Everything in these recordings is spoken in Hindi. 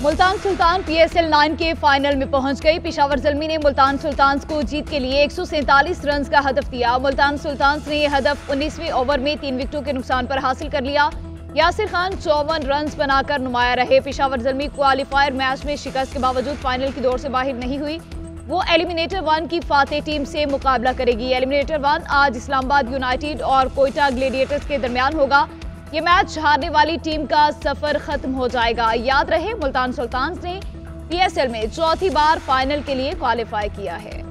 मुल्तान सुल्तान PSL 9 के फाइनल में पहुंच गई। पेशावर ज़ल्मी ने मुल्तान सुल्तान्स को जीत के लिए 147 रन का हदफ दिया। मुल्तान सुल्तान्स ने यह हदफ 19वें ओवर में 3 विकेटों के नुकसान पर हासिल कर लिया। यासिर खान 54 रन बनाकर नुमाया रहे। पेशावर ज़ल्मी क्वालिफायर मैच में शिकस्त के बावजूद फाइनल की दौड़ से बाहर नहीं हुई। वो एलिमिनेटर 1 की फातेह टीम से मुकाबला करेगी। एलिमिनेटर 1 आज इस्लामाबाद यूनाइटेड और कोयटा ग्लेडिएटर्स के दरमियान होगा। ये मैच हारने वाली टीम का सफर खत्म हो जाएगा। याद रहे, मुल्तान सुल्तान्स ने PSL में चौथी बार फाइनल के लिए क्वालिफाई किया है।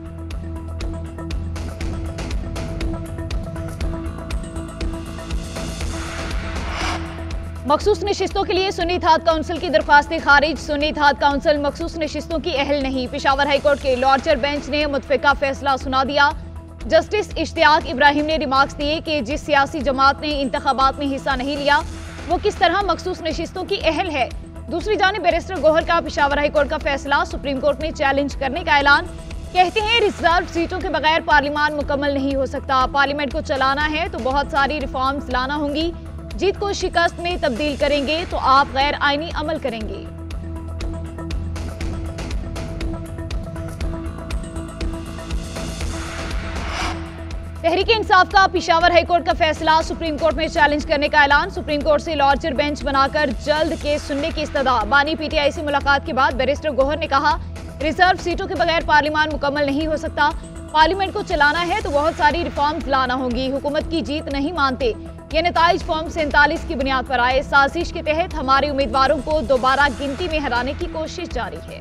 मखसूस नशिस्तों के लिए सुन्नी इत्तेहाद काउंसिल की दरख्वास्तें खारिज। सुन्नी इत्तेहाद काउंसिल मखसूस नशिस्तों की अहल नहीं। पेशावर हाईकोर्ट के लॉर्जर बेंच ने मुतफिका फैसला सुना दिया। जस्टिस इश्तियाक इब्राहिम ने रिमार्क्स दिए कि जिस सियासी जमात ने इंतखाबात में हिस्सा नहीं लिया वो किस तरह मखसूस नशिस्तों की अहल है। दूसरी जानिब बैरिस्टर गोहर का पेशावर हाईकोर्ट का फैसला सुप्रीम कोर्ट में चैलेंज करने का ऐलान। कहते हैं रिजर्व सीटों के बगैर पार्लियामान मुकम्मल नहीं हो सकता। पार्लियामेंट को चलाना है तो बहुत सारी रिफॉर्म्स लाना होंगी। जीत को शिकस्त में तब्दील करेंगे तो आप गैर आईनी अमल करेंगे। तहरीक इंसाफ का पेशावर हाईकोर्ट का फैसला सुप्रीम कोर्ट में चैलेंज करने का ऐलान। सुप्रीम कोर्ट से लॉर्जर बेंच बनाकर जल्द केस सुनने की इस्तदा। बानी PTI से मुलाकात के बाद बैरिस्टर गोहर ने कहा, रिजर्व सीटों के बगैर पार्लियामान मुकम्मल नहीं हो सकता। पार्लियामेंट को चलाना है तो बहुत सारी रिफॉर्म्स लाना होंगी। हुकूमत की जीत नहीं मानते। ये नताइज फॉर्म 47 की बुनियाद पर आए। साजिश के तहत हमारे उम्मीदवारों को दोबारा गिनती में हराने की कोशिश जारी है।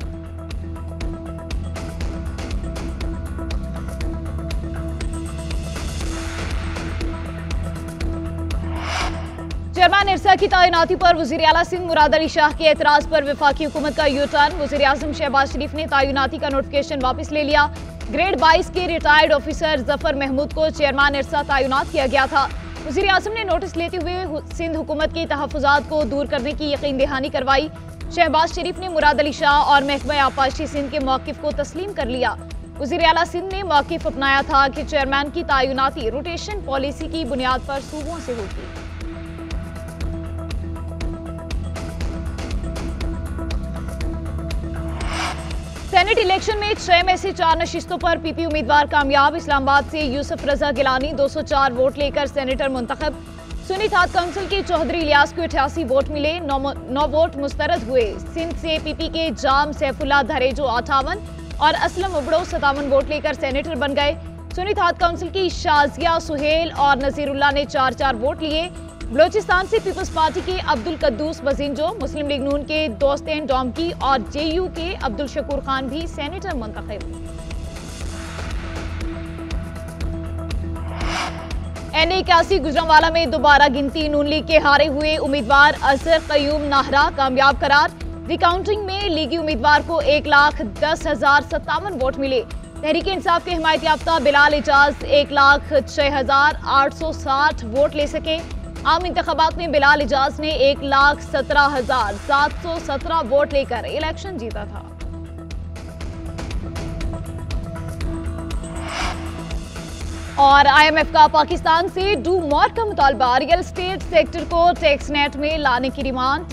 चेयरमैन इरसा की तैनाती पर वज़ीर आला सिंध मुराद अली शाह के एतराज पर वफाकी हुकूमत का यू टर्न। वज़ीर आज़म शहबाज शरीफ ने तैनाती का नोटिफिकेशन वापस ले लिया। ग्रेड 22 के रिटायर्ड ऑफिसर जफर महमूद को चेयरमैन इरसा तैनात किया गया था। वज़ीर आज़म ने नोटिस लेते हुए सिंध हुकूमत के तहफ़्फ़ुज़ात को दूर करने की यकीन दहानी करवाई। शहबाज शरीफ ने मुराद अली शाह और महकमा आबपाशी सिंध के मौक़िफ़ को तस्लीम कर लिया। वज़ीर आला सिंध ने मौक़िफ़ अपनाया था कि चेयरमैन की तैनाती रोटेशन पॉलिसी की बुनियाद पर सूबों से होगी। सेनेट इलेक्शन में 6 में से 4 नशिस्तों पर PP उम्मीदवार कामयाब। इस्लामाबाद से यूसुफ रजा गिलानी 204 वोट लेकर सेनेटर मुंतखब। सुन्नी इत्तेहाद काउंसिल के चौधरी इलियास को 88 वोट मिले। 9 वोट मुस्तरद हुए। सिंध से PP के जाम सैफुल्लाह धरेजो 58 और असलम उबड़ो 57 वोट लेकर सेनेटर बन गए। सुन्नी इत्तेहाद काउंसिल की शाजिया सुहेल और नजीरुल्लाह ने 4-4 वोट लिए। बलोचिस्तान से पीपल्स पार्टी के अब्दुल कद्दूस बजिंजो, मुस्लिम लीग नून के दोस्तेन डोमकी और JU के अब्दुल शकूर खान भी सेनेटर मुंतखब। NA81 गुजरांवाला में दोबारा गिनती। नून लीग के हारे हुए उम्मीदवार अजहर कयूम नाहरा कामयाब करार। रिकाउंटिंग में लीगी उम्मीदवार को 1,10,057 वोट मिले। तहरीक इंसाफ के हिमायत याफ्ता बिलाल एजाज 1,06,860 वोट ले सके। आम इंतखाबात में बिलाल एजाज ने 1,17,717 वोट लेकर इलेक्शन जीता था। और IMF का पाकिस्तान से डू मोर का मुतालबा। रियल एस्टेट सेक्टर को टैक्स नेट में लाने की डिमांड।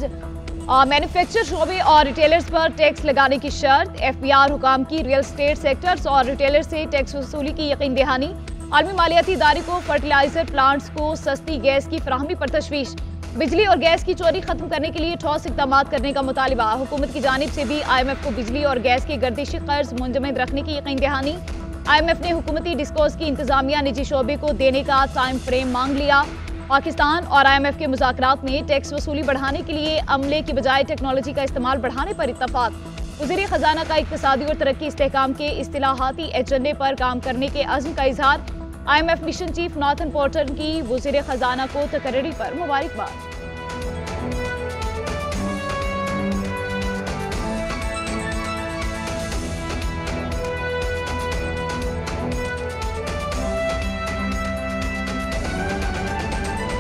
मैन्युफैक्चर शोबे और रिटेलर्स पर टैक्स लगाने की शर्त। FBR हुकाम की रियल एस्टेट सेक्टर्स और रिटेलर से टैक्स वसूली की यकीन दहानी। आलमी मालियाती इदारे को फर्टिलाइजर प्लांट्स को सस्ती गैस की फराहमी पर तशवीश। बिजली और गैस की चोरी खत्म करने के लिए ठोस इक़दाम करने का मुतालिबा। हुकूमत की जानिब से भी IMF को बिजली और गैस के गर्दिशी कर्ज मुंजमद रखने की यकीन दहानी। IMF ने हुकूमती डिस्कोस की इंतजामिया निजी शोबे को देने का टाइम फ्रेम मांग लिया। पाकिस्तान और IMF के मुज़ाकरात में टैक्स वसूली बढ़ाने के लिए अमले की बजाय टेक्नोलॉजी का इस्तेमाल बढ़ाने पर इत्तफाक। वज़ीर ख़जाना का इक़्तिसादी और तरक्की इस्तेहकाम के इस्तिलाहाती एजेंडे पर काम करने के अज़्म का इजहार। IMF mission chief northern porter की वज़ीर ख़जाना को तकर्री पर मुबारकबाद।